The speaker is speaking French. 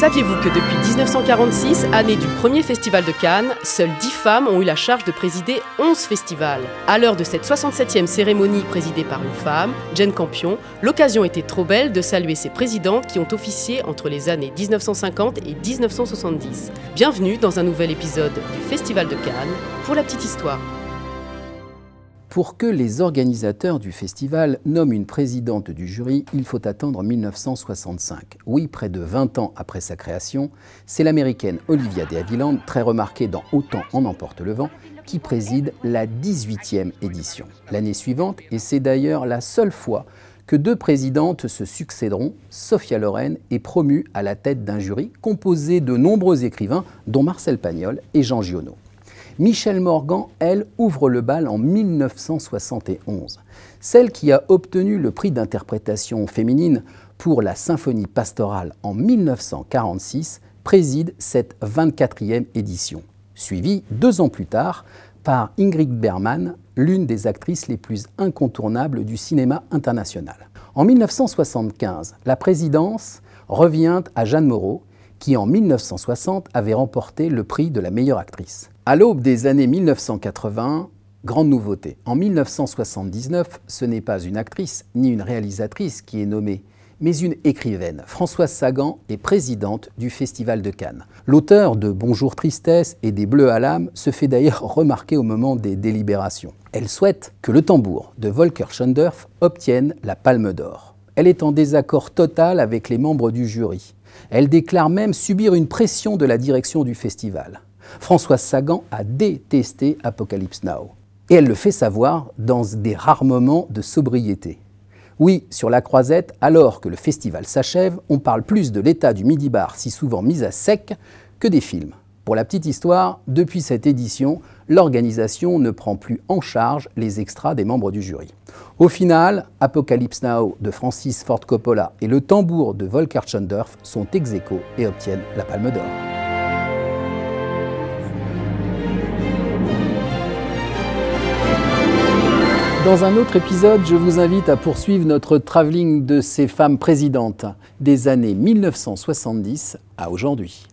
Saviez-vous que depuis 1946, année du premier festival de Cannes, seules 10 femmes ont eu la charge de présider 11 festivals. À l'heure de cette 67e cérémonie présidée par une femme, Jane Campion, l'occasion était trop belle de saluer ces présidentes qui ont officié entre les années 1950 et 1970. Bienvenue dans un nouvel épisode du Festival de Cannes pour la petite histoire. Pour que les organisateurs du festival nomment une présidente du jury, il faut attendre 1965. Oui, près de 20 ans après sa création, c'est l'américaine Olivia de Havilland, très remarquée dans Autant en emporte le vent, qui préside la 18e édition. L'année suivante, et c'est d'ailleurs la seule fois que deux présidentes se succéderont, Sophia Loren est promue à la tête d'un jury composé de nombreux écrivains, dont Marcel Pagnol et Jean Giono. Michèle Morgan, elle, ouvre le bal en 1971. Celle qui a obtenu le prix d'interprétation féminine pour la symphonie pastorale en 1946 préside cette 24e édition, suivie 2 ans plus tard par Ingrid Bergman, l'une des actrices les plus incontournables du cinéma international. En 1975, la présidence revient à Jeanne Moreau, qui en 1960 avait remporté le prix de la meilleure actrice. À l'aube des années 1980, grande nouveauté. En 1979, ce n'est pas une actrice ni une réalisatrice qui est nommée, mais une écrivaine. Françoise Sagan est présidente du Festival de Cannes. L'auteur de Bonjour Tristesse et des Bleus à l'âme se fait d'ailleurs remarquer au moment des délibérations. Elle souhaite que Le Tambour de Volker Schöndorf obtienne la Palme d'Or. Elle est en désaccord total avec les membres du jury. Elle déclare même subir une pression de la direction du festival. Françoise Sagan a détesté Apocalypse Now. Et elle le fait savoir dans des rares moments de sobriété. Oui, sur la Croisette, alors que le festival s'achève, on parle plus de l'état du midi-bar si souvent mis à sec que des films. Pour la petite histoire, depuis cette édition, l'organisation ne prend plus en charge les extras des membres du jury. Au final, Apocalypse Now de Francis Ford Coppola et Le Tambour de Volker Schöndorf sont ex aequo et obtiennent la Palme d'Or. Dans un autre épisode, je vous invite à poursuivre notre travelling de ces femmes présidentes des années 1970 à aujourd'hui.